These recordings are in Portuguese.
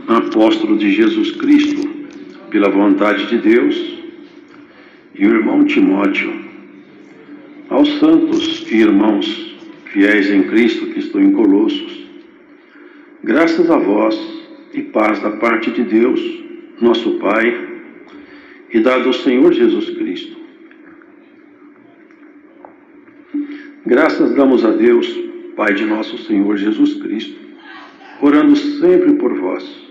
apóstolo de Jesus Cristo, pela vontade de Deus, e o irmão Timóteo, aos santos e irmãos fiéis em Cristo que estão em Colossos, graças a vós e paz da parte de Deus, nosso Pai, e da do Senhor Jesus Cristo. Graças damos a Deus, Pai de nosso Senhor Jesus Cristo, orando sempre por vós,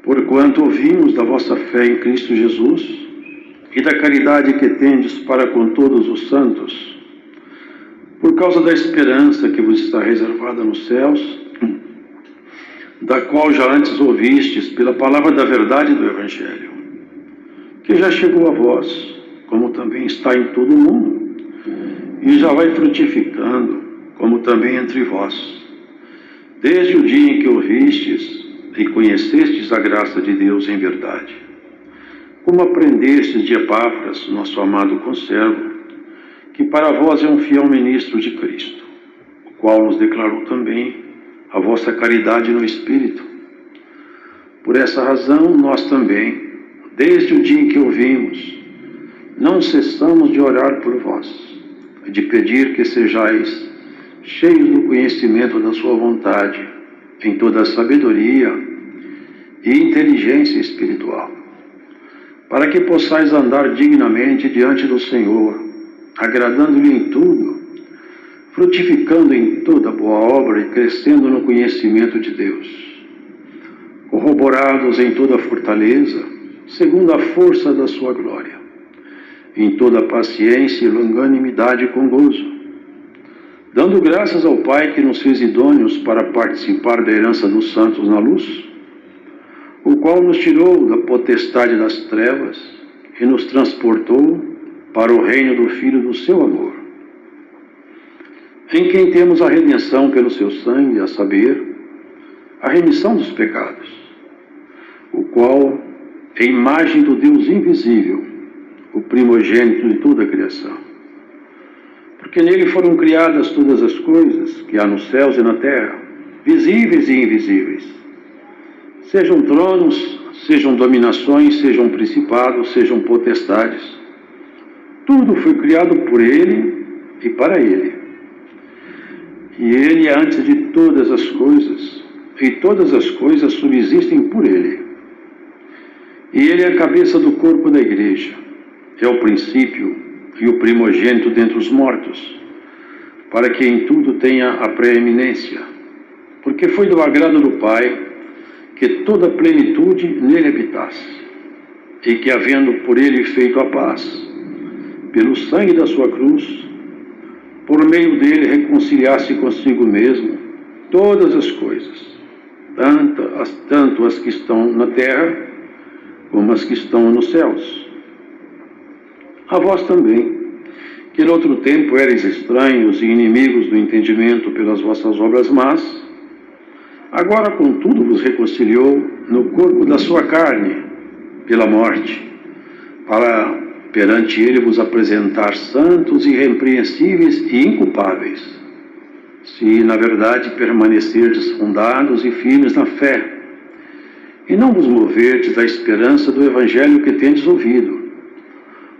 porquanto ouvimos da vossa fé em Cristo Jesus e da caridade que tendes para com todos os santos, por causa da esperança que vos está reservada nos céus, da qual já antes ouvistes pela palavra da verdade do Evangelho, que já chegou a vós, como também está em todo o mundo, e já vai frutificando, como também entre vós, desde o dia em que ouvistes e conhecestes a graça de Deus em verdade, como aprendestes de Epáfras, nosso amado conservo, que para vós é um fiel ministro de Cristo, o qual nos declarou também a vossa caridade no Espírito. Por essa razão, nós também, desde o dia em que ouvimos, não cessamos de orar por vós, de pedir que sejais cheios do conhecimento da sua vontade, em toda a sabedoria e inteligência espiritual, para que possais andar dignamente diante do Senhor, agradando-lhe em tudo, frutificando em toda boa obra e crescendo no conhecimento de Deus, corroborados em toda fortaleza, segundo a força da sua glória, em toda paciência e longanimidade com gozo, dando graças ao Pai que nos fez idôneos para participar da herança dos santos na luz, o qual nos tirou da potestade das trevas e nos transportou para o reino do Filho do seu amor, em quem temos a redenção pelo seu sangue, a saber, a remissão dos pecados, o qual é imagem do Deus invisível, o primogênito de toda a criação. Porque nele foram criadas todas as coisas que há nos céus e na terra, visíveis e invisíveis, sejam tronos, sejam dominações, sejam principados, sejam potestades. Tudo foi criado por ele e para ele. E ele é antes de todas as coisas, e todas as coisas subsistem por ele. E ele é a cabeça do corpo da igreja, é o princípio e o primogênito dentre os mortos, para que em tudo tenha a preeminência, porque foi do agrado do Pai que toda a plenitude nele habitasse, e que, havendo por ele feito a paz, pelo sangue da sua cruz, por meio dele reconciliasse consigo mesmo todas as coisas, tanto as que estão na terra, como as que estão nos céus. A vós também, que no outro tempo erais estranhos e inimigos do entendimento pelas vossas obras más, agora contudo vos reconciliou no corpo da sua carne, pela morte, para perante ele vos apresentar santos, irrepreensíveis e inculpáveis, se na verdade permanecerdes fundados e firmes na fé, e não vos moverdes da esperança do Evangelho que tendes ouvido,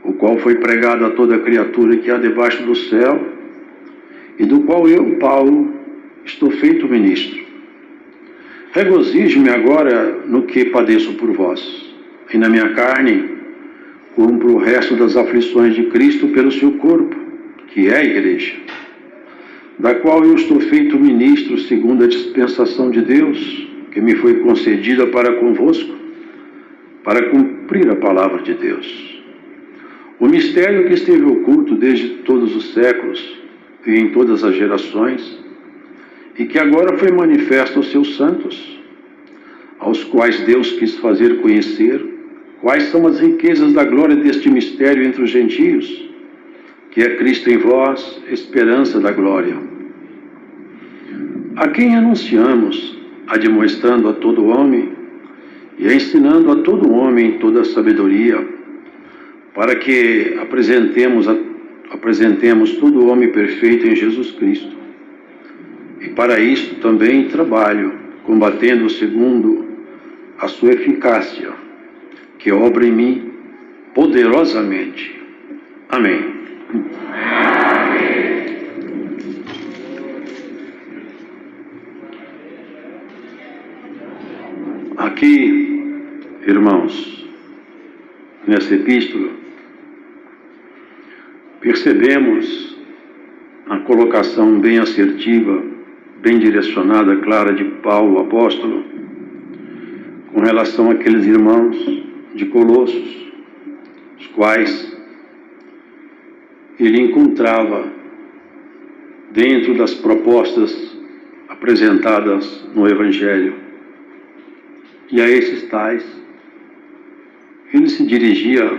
o qual foi pregado a toda criatura que há debaixo do céu, e do qual eu, Paulo, estou feito ministro. Regozijo-me agora no que padeço por vós, e na minha carne cumpro o resto das aflições de Cristo pelo seu corpo, que é a igreja, da qual eu estou feito ministro segundo a dispensação de Deus, que me foi concedida para convosco, para cumprir a palavra de Deus. O mistério que esteve oculto desde todos os séculos e em todas as gerações, e que agora foi manifesto aos seus santos, aos quais Deus quis fazer conhecer quais são as riquezas da glória deste mistério entre os gentios, que é Cristo em vós, esperança da glória. A quem anunciamos, admoestando a todo homem e ensinando a todo homem toda a sabedoria, para que apresentemos todo homem perfeito em Jesus Cristo. E para isto também trabalho, combatendo segundo a sua eficácia, que obra em mim poderosamente. Amém. Aqui, irmãos, nessa epístola, percebemos a colocação bem assertiva, bem direcionada, clara de Paulo, apóstolo, com relação àqueles irmãos de Colossos, os quais ele encontrava dentro das propostas apresentadas no Evangelho. E a esses tais, ele se dirigia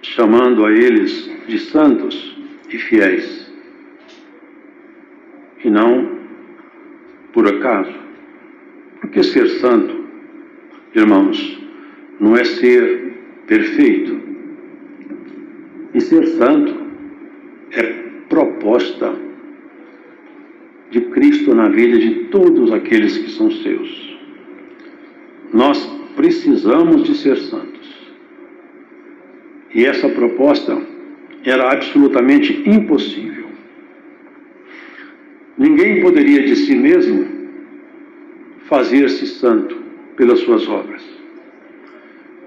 chamando a eles de santos e fiéis. E não por acaso. Porque ser santo, irmãos, não é ser perfeito. E ser santo é proposta de Cristo na vida de todos aqueles que são seus. Nós precisamos de ser santos. E essa proposta era absolutamente impossível. Ninguém poderia de si mesmo fazer-se santo pelas suas obras.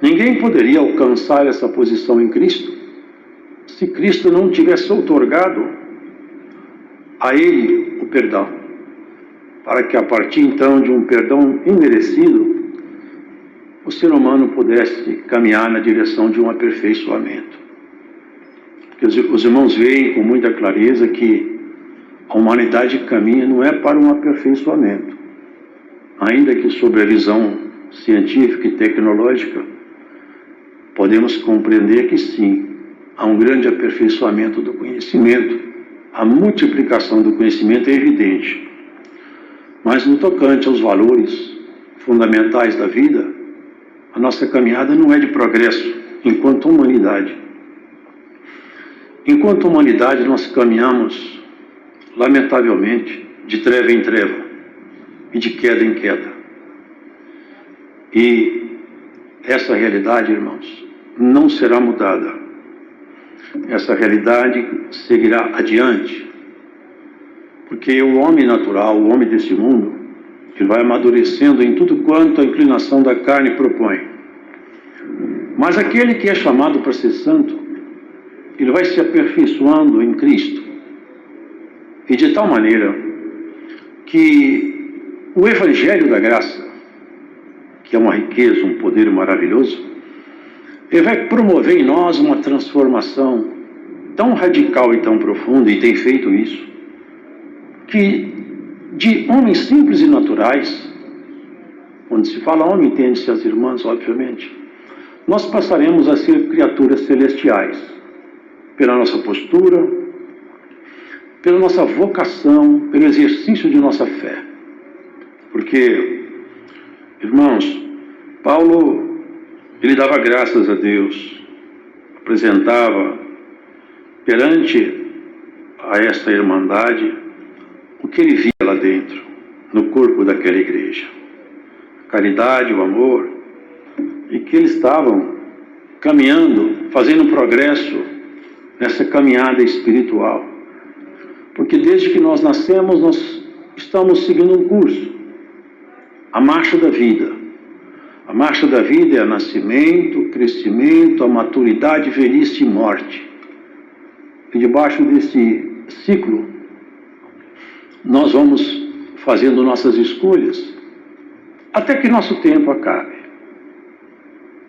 Ninguém poderia alcançar essa posição em Cristo se Cristo não tivesse outorgado a ele o perdão, para que a partir então de um perdão imerecido, o ser humano pudesse caminhar na direção de um aperfeiçoamento. Porque os irmãos veem com muita clareza que a humanidade caminha não é para um aperfeiçoamento, ainda que sob a visão científica e tecnológica, podemos compreender que sim, há um grande aperfeiçoamento do conhecimento, a multiplicação do conhecimento é evidente. Mas no tocante aos valores fundamentais da vida, a nossa caminhada não é de progresso enquanto humanidade. Enquanto humanidade, nós caminhamos, lamentavelmente, de treva em treva e de queda em queda. E essa realidade, irmãos, não será mudada. Essa realidade seguirá adiante, porque o homem natural, o homem desse mundo, ele vai amadurecendo em tudo quanto a inclinação da carne propõe. Mas aquele que é chamado para ser santo, ele vai se aperfeiçoando em Cristo. E de tal maneira que o Evangelho da Graça, que é uma riqueza, um poder maravilhoso, ele vai promover em nós uma transformação tão radical e tão profunda, e tem feito isso, que de homens simples e naturais, quando se fala homem, entende-se as irmãs, obviamente, nós passaremos a ser criaturas celestiais, pela nossa postura, pela nossa vocação, pelo exercício de nossa fé. Porque, irmãos, Paulo, ele dava graças a Deus, apresentava perante a esta irmandade o que ele via lá dentro, no corpo daquela igreja. A caridade, o amor, e que eles estavam caminhando, fazendo progresso nessa caminhada espiritual. Porque desde que nós nascemos, nós estamos seguindo um curso, a marcha da vida. A marcha da vida é o nascimento, o crescimento, a maturidade, velhice e morte. E debaixo desse ciclo, nós vamos fazendo nossas escolhas, até que nosso tempo acabe.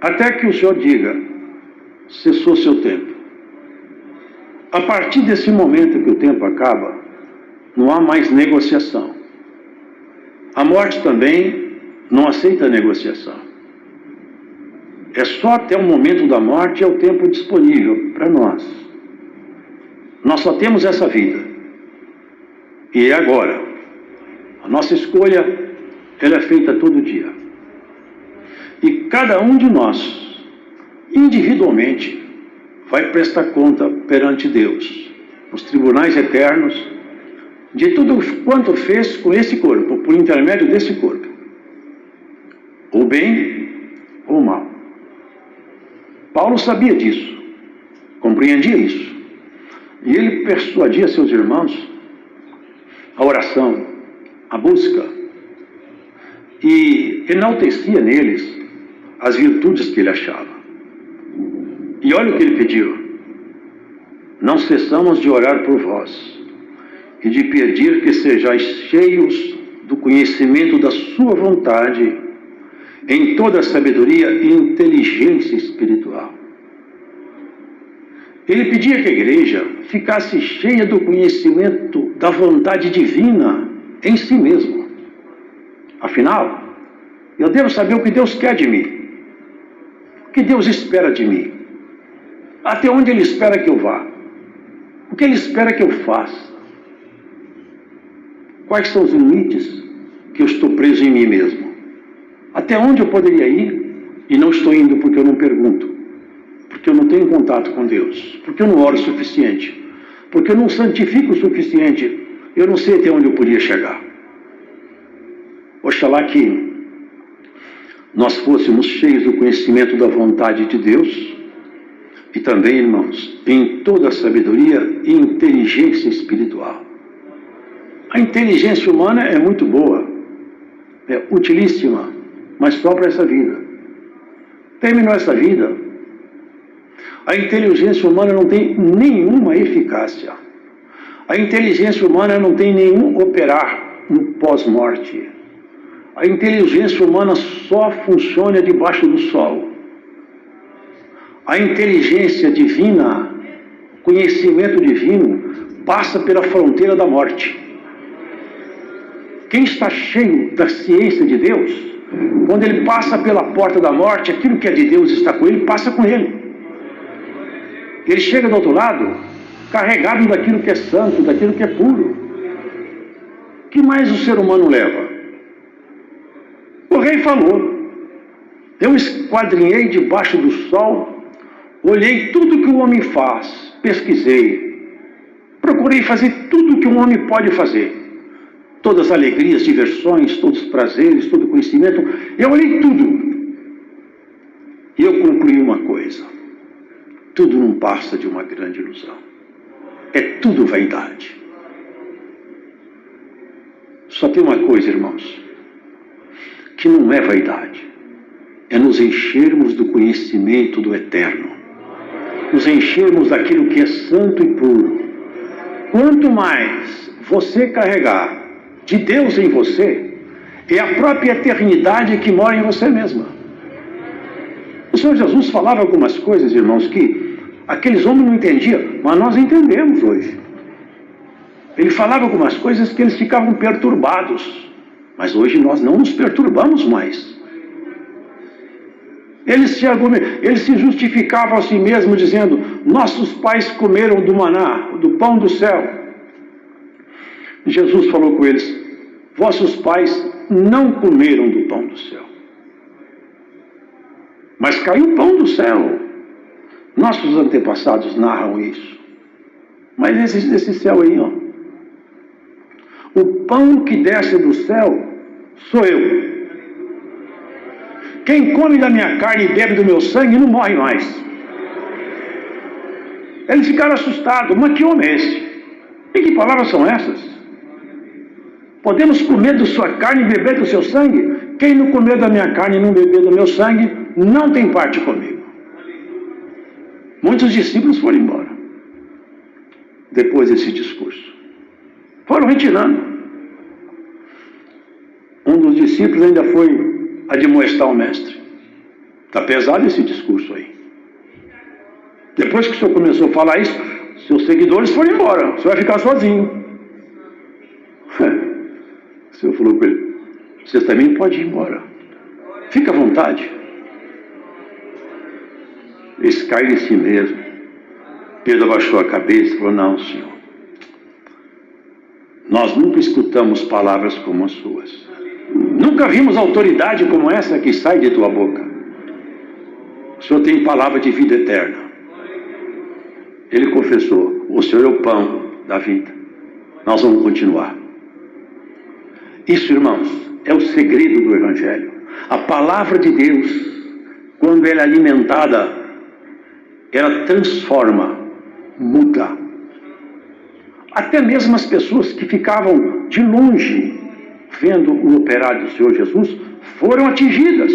Até que o Senhor diga, cessou seu tempo. A partir desse momento que o tempo acaba, não há mais negociação. A morte também não aceita negociação. É só até o momento da morte é o tempo disponível para nós. Nós só temos essa vida. E é agora. A nossa escolha, ela é feita todo dia. E cada um de nós, individualmente, vai prestar conta perante Deus, nos tribunais eternos, de tudo quanto fez com esse corpo, por intermédio desse corpo. O bem ou mal. Paulo sabia disso, compreendia isso. E ele persuadia seus irmãos a oração, a busca, e enaltecia neles as virtudes que ele achava. E olha o que ele pediu: não cessamos de orar por vós e de pedir que sejais cheios do conhecimento da sua vontade em toda a sabedoria e inteligência espiritual. Ele pedia que a igreja ficasse cheia do conhecimento da vontade divina em si mesmo. Afinal, eu devo saber o que Deus quer de mim, o que Deus espera de mim, até onde Ele espera que eu vá, o que Ele espera que eu faça, quais são os limites que eu estou preso em mim mesmo, até onde eu poderia ir e não estou indo porque eu não pergunto, porque eu não tenho contato com Deus, porque eu não oro o suficiente, porque eu não santifico o suficiente, eu não sei até onde eu podia chegar. Oxalá que nós fôssemos cheios do conhecimento da vontade de Deus e também, irmãos, em toda a sabedoria e inteligência espiritual. A inteligência humana é muito boa, é utilíssima, mas só para essa vida. Terminou essa vida, a inteligência humana não tem nenhuma eficácia. A inteligência humana não tem nenhum operar no pós-morte. A inteligência humana só funciona debaixo do sol. A inteligência divina, conhecimento divino, passa pela fronteira da morte. Quem está cheio da ciência de Deus, quando ele passa pela porta da morte, aquilo que é de Deus está com ele, passa com ele. Ele chega do outro lado, carregado daquilo que é santo, daquilo que é puro. O que mais o ser humano leva? O rei falou: eu esquadrinhei debaixo do sol, olhei tudo que o homem faz, pesquisei, procurei fazer tudo o que um homem pode fazer. Todas as alegrias, diversões, todos os prazeres, todo o conhecimento, eu olhei tudo. E eu concluí uma coisa: tudo não passa de uma grande ilusão. É tudo vaidade. Só tem uma coisa, irmãos, que não é vaidade, é nos enchermos do conhecimento do eterno, nos enchermos daquilo que é santo e puro. Quanto mais você carregar de Deus em você, é a própria eternidade que mora em você mesma. O Senhor Jesus falava algumas coisas, irmãos, que aqueles homens não entendiam, mas nós entendemos hoje. Ele falava algumas coisas que eles ficavam perturbados, mas hoje nós não nos perturbamos mais. Eles se justificavam a si mesmos dizendo: nossos pais comeram do maná, do pão do céu. Jesus falou com eles: vossos pais não comeram do pão do céu, mas caiu o pão do céu. Nossos antepassados narram isso. Mas esse céu aí, ó, o pão que desce do céu sou eu. Quem come da minha carne e bebe do meu sangue não morre mais. Eles ficaram assustados. Mas que homem é esse? E que palavras são essas? Podemos comer da sua carne e beber do seu sangue? Quem não comer da minha carne e não beber do meu sangue, não tem parte comigo. Muitos discípulos foram embora depois desse discurso. Foram retirando. Um dos discípulos ainda foi admoestar o mestre. Está pesado esse discurso aí. Depois que o senhor começou a falar isso, seus seguidores foram embora. O senhor vai ficar sozinho. O senhor falou com ele: vocês também podem ir embora. Fica à vontade. Eles caíram em si mesmo. Pedro abaixou a cabeça e falou: não, Senhor, nós nunca escutamos palavras como as suas. Nunca vimos autoridade como essa que sai de tua boca. O Senhor tem palavra de vida eterna. Ele confessou: o Senhor é o pão da vida. Nós vamos continuar. Isso, irmãos, é o segredo do Evangelho. A palavra de Deus quando ela é alimentada, ela transforma, muda. Até mesmo as pessoas que ficavam de longe vendo o operário do Senhor Jesus foram atingidas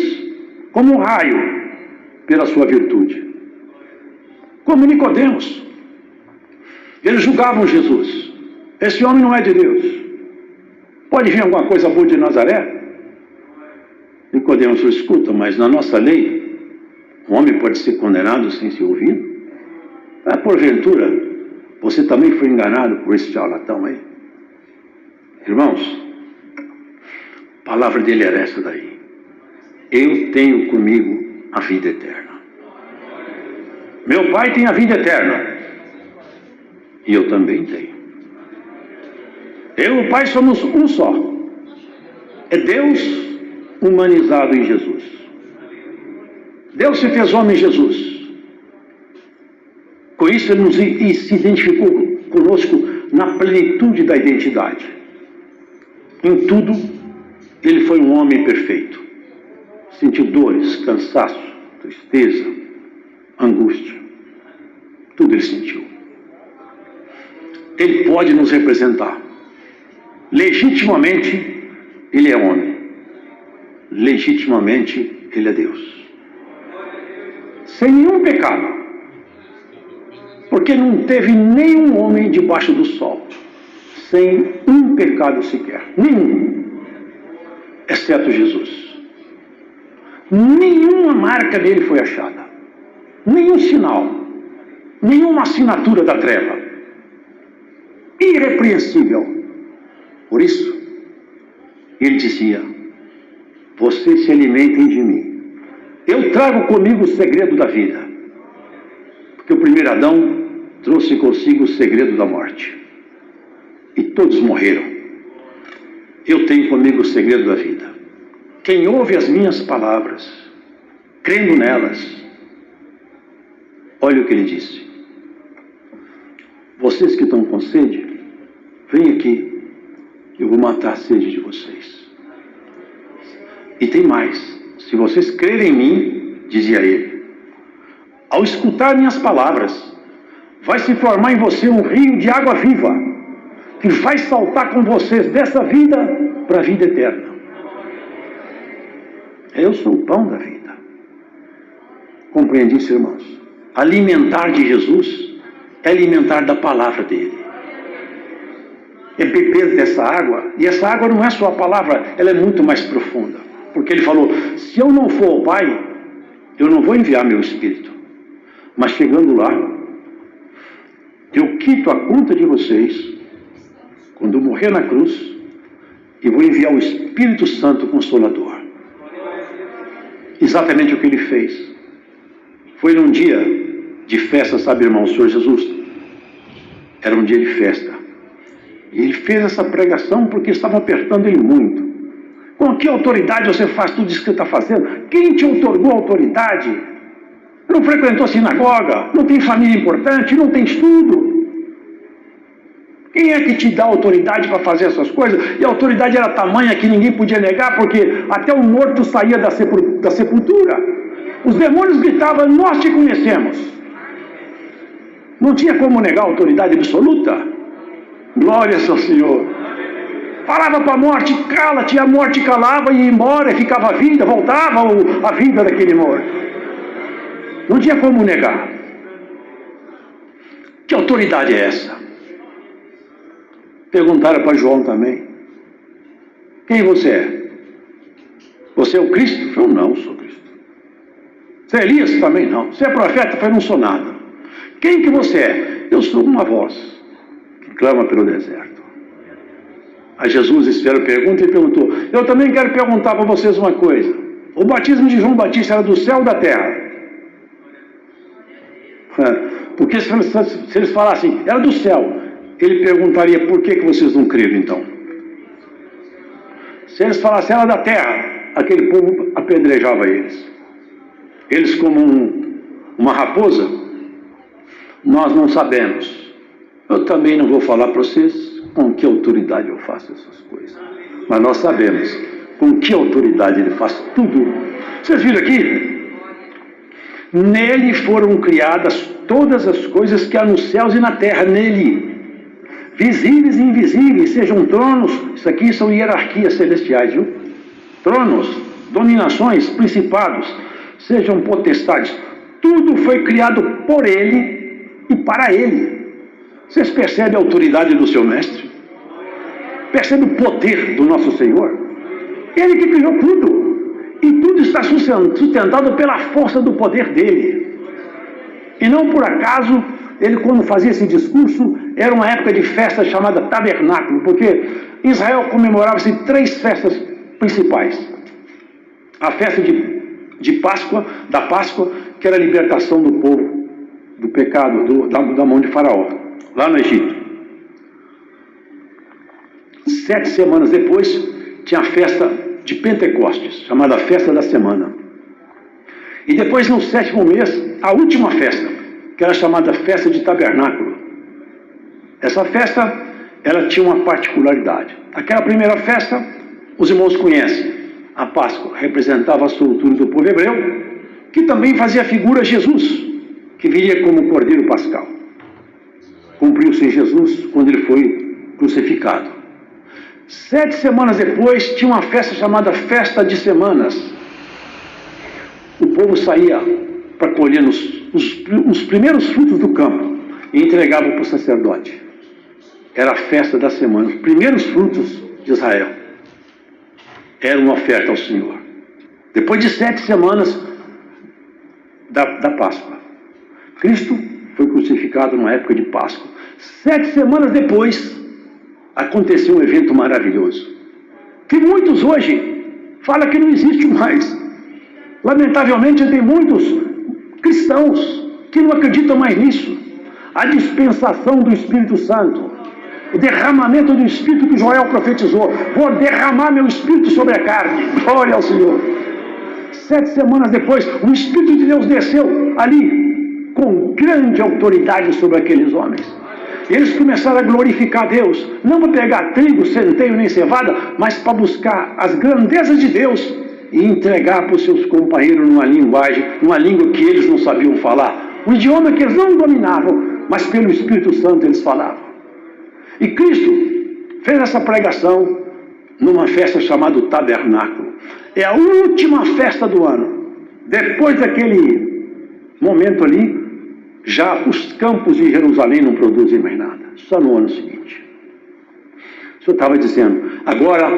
como um raio pela sua virtude. Como Nicodemos. Eles julgavam Jesus. Esse homem não é de Deus. Pode vir alguma coisa boa de Nazaré? Nicodemos falou: escuta, mas na nossa lei, um homem pode ser condenado sem ser ouvido? Porventura, você também foi enganado por esse charlatão aí? Irmãos, a palavra dele era essa daí: eu tenho comigo a vida eterna. Meu Pai tem a vida eterna. E eu também tenho. Eu e o Pai somos um só. É Deus humanizado em Jesus. Deus se fez homem em Jesus. Com isso ele se identificou conosco na plenitude da identidade. Em tudo, ele foi um homem perfeito. Sentiu dores, cansaço, tristeza, angústia. Tudo ele sentiu. Ele pode nos representar. Legitimamente, ele é homem. Legitimamente, ele é Deus. Sem nenhum pecado. Porque não teve nenhum homem debaixo do sol sem um pecado sequer. Nenhum. Exceto Jesus. Nenhuma marca dele foi achada. Nenhum sinal. Nenhuma assinatura da treva. Irrepreensível. Por isso, ele dizia: vocês se alimentem de mim. Eu trago comigo o segredo da vida. Porque o primeiro Adão trouxe consigo o segredo da morte. E todos morreram. Eu tenho comigo o segredo da vida. Quem ouve as minhas palavras, crendo nelas, olha o que ele disse: vocês que estão com sede, vem aqui, eu vou matar a sede de vocês. E tem mais: se vocês crerem em mim, dizia ele, ao escutar minhas palavras, vai se formar em você um rio de água viva, que vai saltar com vocês dessa vida para a vida eterna. Eu sou o pão da vida. Compreende isso, irmãos? Alimentar de Jesus é alimentar da palavra dele. É beber dessa água, e essa água não é só a palavra, ela é muito mais profunda. Porque ele falou: se eu não for ao Pai, eu não vou enviar meu Espírito. Mas chegando lá, eu quito a conta de vocês, quando eu morrer na cruz, e vou enviar o Espírito Santo Consolador. Exatamente o que ele fez. Foi num dia de festa, sabe, irmão, o Senhor Jesus? Era um dia de festa. E ele fez essa pregação porque estavam apertando ele muito. Com que autoridade você faz tudo isso que está fazendo? Quem te outorgou a autoridade? Não frequentou sinagoga, não tem família importante, não tem estudo. Quem é que te dá autoridade para fazer essas coisas? E a autoridade era tamanha que ninguém podia negar, porque até o morto saía da sepultura. Os demônios gritavam: nós te conhecemos. Não tinha como negar a autoridade absoluta. Glórias ao Senhor. Falava para a morte: cala-te, e a morte calava e ia embora, e ficava a vida, voltava a vida daquele morto. Não tinha como negar. Que autoridade é essa? Perguntaram para João também: quem você é? Você é o Cristo? Eu falei: não, sou Cristo. Você é Elias? Também não. Você é profeta? Eu falei: não sou nada. Quem que você é? Eu sou uma voz que clama pelo deserto. Aí Jesus espera a pergunta e perguntou: eu também quero perguntar para vocês uma coisa. O batismo de João Batista era do céu ou da terra? Porque se eles falassem era do céu, ele perguntaria: por que vocês não creram então? Se eles falassem era da terra, aquele povo apedrejava eles. Eles, como uma raposa: nós não sabemos. Eu também não vou falar para vocês com que autoridade eu faço essas coisas, mas nós sabemos com que autoridade ele faz tudo. Vocês viram aqui? Nele foram criadas todas as coisas que há nos céus e na terra, nele. Visíveis e invisíveis, sejam tronos, isso aqui são hierarquias celestiais, viu? Tronos, dominações, principados, sejam potestades. Tudo foi criado por ele e para ele. Vocês percebem a autoridade do seu mestre? Percebem o poder do nosso Senhor? Ele que criou tudo. E tudo está sustentado pela força do poder dele. E não por acaso, ele quando fazia esse discurso, era uma época de festa chamada tabernáculo, porque Israel comemorava-se 3 festas principais. A festa de Páscoa, da Páscoa, que era a libertação do povo do pecado, da mão de Faraó, lá no Egito. 7 semanas depois, tinha a festa de Pentecostes, chamada Festa da Semana. E depois, no 7º mês, a última festa, que era chamada Festa de Tabernáculo. Essa festa, ela tinha uma particularidade. Aquela primeira festa, os irmãos conhecem. A Páscoa representava a soltura do povo hebreu, que também fazia figura Jesus, que viria como Cordeiro Pascal. Cumpriu-se em Jesus quando ele foi crucificado. 7 semanas depois, tinha uma festa chamada Festa de Semanas. O povo saía para colher os primeiros frutos do campo e entregava para o sacerdote. Era a festa da semana, os primeiros frutos de Israel. Era uma oferta ao Senhor. Depois de 7 semanas da Páscoa, Cristo foi crucificado numa época de Páscoa. 7 semanas depois, aconteceu um evento maravilhoso, que muitos hoje falam que não existe mais. Lamentavelmente, tem muitos cristãos que não acreditam mais nisso. A dispensação do Espírito Santo, o derramamento do Espírito que Joel profetizou: vou derramar meu Espírito sobre a carne. Glória ao Senhor. 7 semanas depois, o Espírito de Deus desceu ali com grande autoridade sobre aqueles homens. Eles começaram a glorificar Deus, não para pegar trigo, centeio nem cevada, mas para buscar as grandezas de Deus e entregar para os seus companheiros numa língua que eles não sabiam falar, um idioma que eles não dominavam, mas pelo Espírito Santo eles falavam. E Cristo fez essa pregação numa festa chamada Tabernáculo. É a última festa do ano. Depois daquele momento ali, já os campos de Jerusalém não produzem mais nada, só no ano seguinte. O Senhor estava dizendo, agora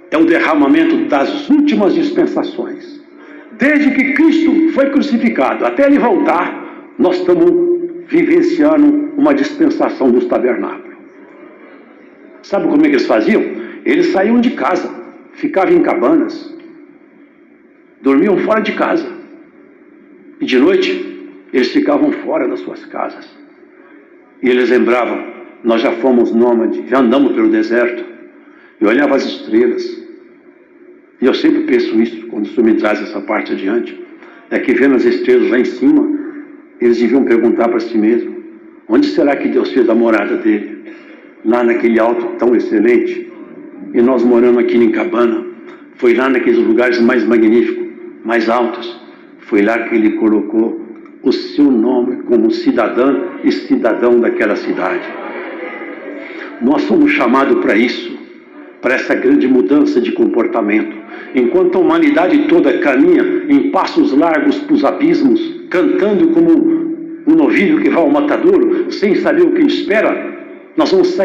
é o derramamento das últimas dispensações. Desde que Cristo foi crucificado até ele voltar, nós estamos vivenciando uma dispensação dos tabernáculos. Sabe como é que eles faziam? Eles saíam de casa, ficavam em cabanas, dormiam fora de casa, e de noite eles ficavam fora das suas casas. E eles lembravam, nós já fomos nômades, já andamos pelo deserto. Eu olhava as estrelas. E eu sempre penso isso, quando o Senhor me traz essa parte adiante. É que vendo as estrelas lá em cima, eles deviam perguntar para si mesmo, onde será que Deus fez a morada dele? Lá naquele alto tão excelente. E nós moramos aqui em cabana. Foi lá naqueles lugares mais magníficos, mais altos. Foi lá que ele colocou o seu nome como cidadã e cidadão daquela cidade. Nós somos chamados para isso, para essa grande mudança de comportamento. Enquanto a humanidade toda caminha em passos largos para os abismos, cantando como um novilho que vai ao matadouro, sem saber o que espera, nós vamos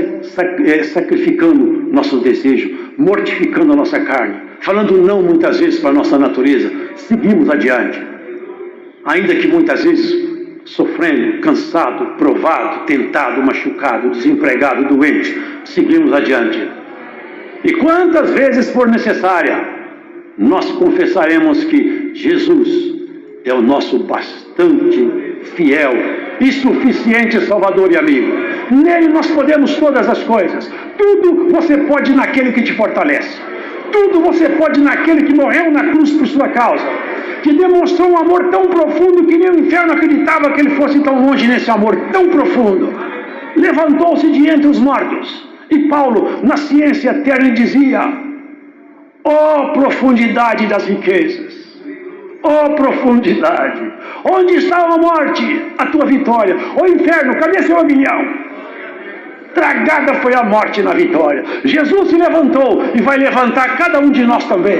sacrificando nosso desejo, mortificando a nossa carne, falando não muitas vezes para a nossa natureza. Seguimos adiante. Ainda que muitas vezes sofrendo, cansado, provado, tentado, machucado, desempregado, doente, seguimos adiante. E quantas vezes for necessária, nós confessaremos que Jesus é o nosso bastante fiel e suficiente Salvador e amigo. Nele nós podemos todas as coisas. Tudo você pode naquele que te fortalece. Tudo você pode naquele que morreu na cruz por sua causa, que demonstrou um amor tão profundo que nem o inferno acreditava que ele fosse tão longe nesse amor tão profundo. Levantou-se de entre os mortos. E Paulo, na ciência eterna, dizia: ó profundidade das riquezas, Oh, profundidade! Onde está a morte? A tua vitória. Oh, inferno, cadê seu aguilhão? Tragada foi a morte na vitória. Jesus se levantou e vai levantar cada um de nós também.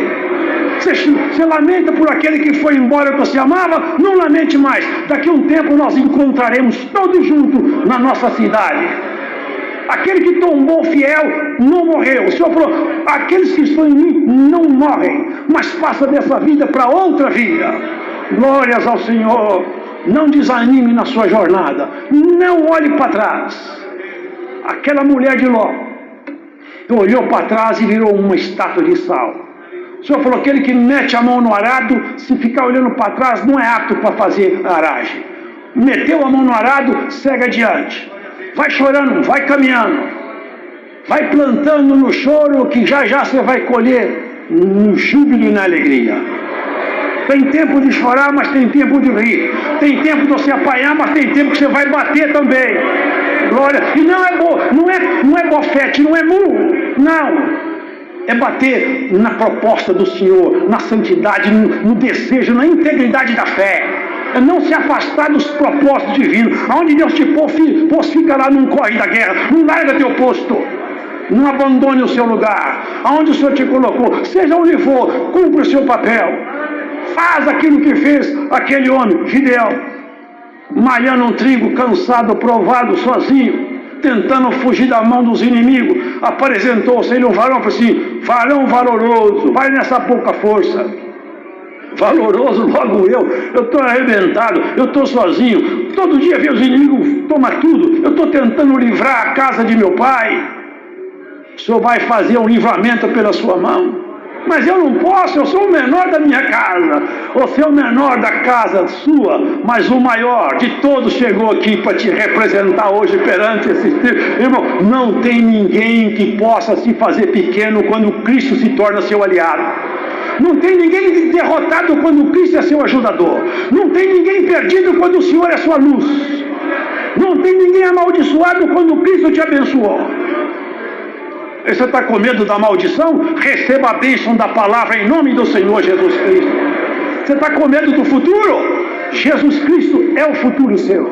Você lamenta por aquele que foi embora que você amava? Não lamente mais. Daqui a um tempo nós encontraremos todos juntos na nossa cidade. Aquele que tombou fiel não morreu. O Senhor falou, aqueles que estão em mim não morrem, mas passa dessa vida para outra vida. Glórias ao Senhor. Não desanime na sua jornada. Não olhe para trás. Aquela mulher de Ló olhou para trás e virou uma estátua de sal. O Senhor falou, aquele que mete a mão no arado, se ficar olhando para trás, não é apto para fazer aragem. Meteu a mão no arado, segue adiante. Vai chorando, vai caminhando. Vai plantando no choro, que já já você vai colher no júbilo e na alegria. Tem tempo de chorar, mas tem tempo de rir. Tem tempo de você apanhar, mas tem tempo que você vai bater também. Glória. E não é bofete, não é murro. Não. É bater na proposta do Senhor, na santidade, no desejo, na integridade da fé. É não se afastar dos propósitos divinos. Aonde Deus te pôs, fica lá, não corre da guerra. Não larga teu posto. Não abandone o seu lugar. Aonde o Senhor te colocou, seja onde for, cumpra o seu papel. Faz aquilo que fez aquele homem, Gideão, malhando um trigo, cansado, provado, sozinho, tentando fugir da mão dos inimigos. Apresentou-se ele um varão, falou assim, varão valoroso, vai nessa pouca força. Valoroso, logo eu estou arrebentado, eu estou sozinho, todo dia vem os inimigos, toma tudo, eu estou tentando livrar a casa de meu pai. O Senhor vai fazer um livramento pela sua mão. Mas eu não posso, eu sou o menor da minha casa. Você é o menor da casa sua, mas o maior de todos chegou aqui para te representar hoje perante esse irmão. Não tem ninguém que possa se fazer pequeno quando Cristo se torna seu aliado. Não tem ninguém derrotado quando Cristo é seu ajudador. Não tem ninguém perdido quando o Senhor é sua luz. Não tem ninguém amaldiçoado quando Cristo te abençoou. Você está com medo da maldição? Receba a bênção da palavra em nome do Senhor Jesus Cristo. Você está com medo do futuro? Jesus Cristo é o futuro seu.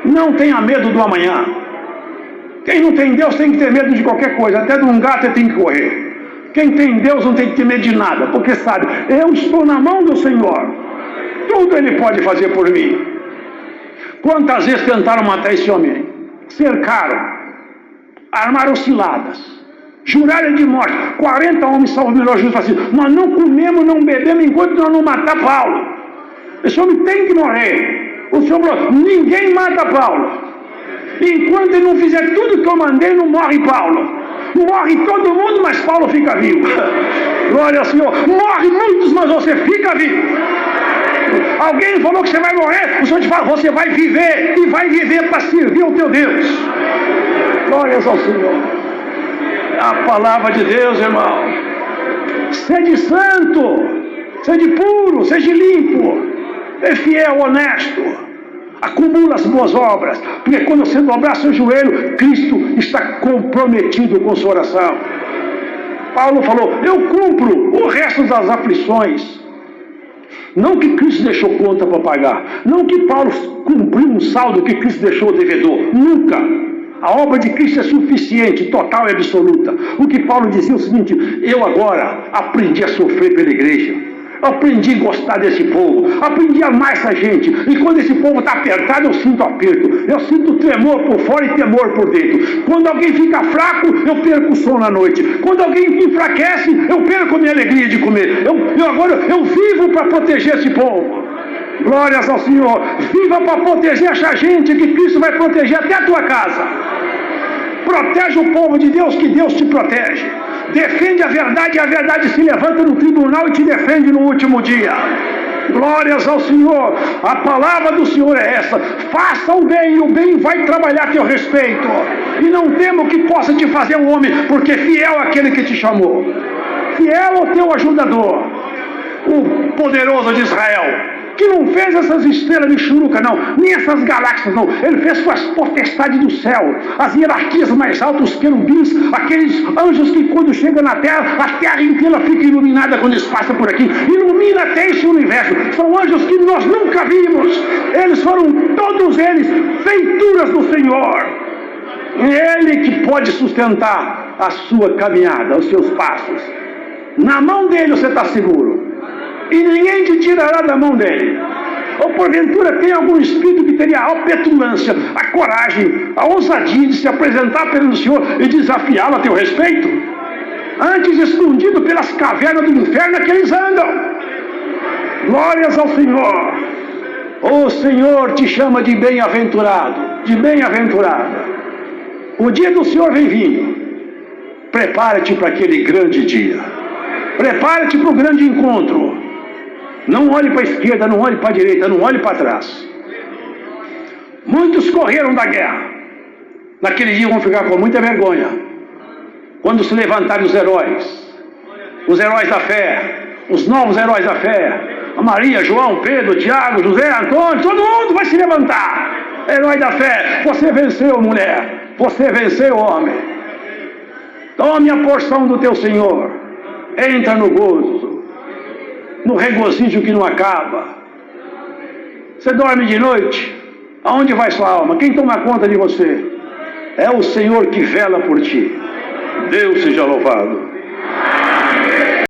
Não tenha medo do amanhã. Quem não tem Deus tem que ter medo de qualquer coisa. Até de um gato ele tem que correr. Quem tem Deus não tem que ter medo de nada, porque sabe, eu estou na mão do Senhor. Tudo Ele pode fazer por mim. Quantas vezes tentaram matar esse homem? Cercaram, armaram ciladas, juraram de morte. 40 homens salvaram justo assim. Nós não comemos, não bebemos enquanto nós não matar Paulo. Esse homem tem que morrer. O Senhor falou, ninguém mata Paulo. Enquanto ele não fizer tudo que eu mandei, não morre Paulo. Morre todo mundo, mas Paulo fica vivo. Glória ao Senhor. Morre muitos, mas você fica vivo. Alguém falou que você vai morrer, o Senhor te fala, você vai viver, e vai viver para servir o teu Deus. Glórias ao Senhor. A palavra de Deus, irmão. Sede santo, sede puro, seja limpo, é fiel, honesto. Acumula as boas obras, porque quando você dobrar seu joelho, Cristo está comprometido com sua oração. Paulo falou, eu cumpro o resto das aflições. Não que Cristo deixou conta para pagar, não que Paulo cumpriu um saldo que Cristo deixou devedor, nunca. A obra de Cristo é suficiente, total e absoluta. O que Paulo dizia é o seguinte, eu agora aprendi a sofrer pela igreja. Eu aprendi a gostar desse povo, aprendi a amar essa gente, e quando esse povo está apertado, eu sinto aperto, eu sinto tremor por fora e temor por dentro. Quando alguém fica fraco, eu perco o sono à noite. Quando alguém enfraquece, eu perco a minha alegria de comer. Eu vivo para proteger esse povo. Glórias ao Senhor. Viva para proteger essa gente, que Cristo vai proteger até a tua casa. Protege o povo de Deus, que Deus te protege. Defende a verdade, e a verdade se levanta no tribunal e te defende no último dia. Glórias ao Senhor. A palavra do Senhor é essa. Faça o bem, e o bem vai trabalhar a teu respeito. E não temo que possa te fazer um homem, porque fiel é aquele que te chamou. Fiel é o teu ajudador, o poderoso de Israel. que não fez essas estrelas de churuca, não, nem essas galáxias, não. Ele fez com as potestades do céu, as hierarquias mais altas, os querubins, aqueles anjos que quando chegam na terra, a terra inteira fica iluminada quando eles passam por aqui. Ilumina até esse universo. São anjos que nós nunca vimos. Eles foram, todos eles, feituras do Senhor. Ele que pode sustentar a sua caminhada, os seus passos. Na mão dele você está seguro. E ninguém te tirará da mão dele. Ou porventura tem algum espírito que teria a petulância, a coragem, a ousadia de se apresentar perante o Senhor e desafiá-lo a teu respeito? Antes escondido pelas cavernas do inferno que eles andam. Glórias ao Senhor. O Senhor te chama de bem-aventurado, de bem-aventurada. O dia do Senhor vem vindo. Prepara-te para aquele grande dia. Prepara-te para o grande encontro. Não olhe para a esquerda, não olhe para a direita, não olhe para trás. Muitos correram da guerra. Naquele dia vão ficar com muita vergonha. Quando se levantarem os heróis da fé, os novos heróis da fé, a Maria, João, Pedro, Tiago, José, Antônio, todo mundo vai se levantar. Herói da fé, você venceu, mulher. Você venceu, homem. Tome a porção do teu Senhor. Entra no gozo, no regozijo que não acaba. Você dorme de noite? Aonde vai sua alma? Quem toma conta de você? É o Senhor que vela por ti. Deus seja louvado.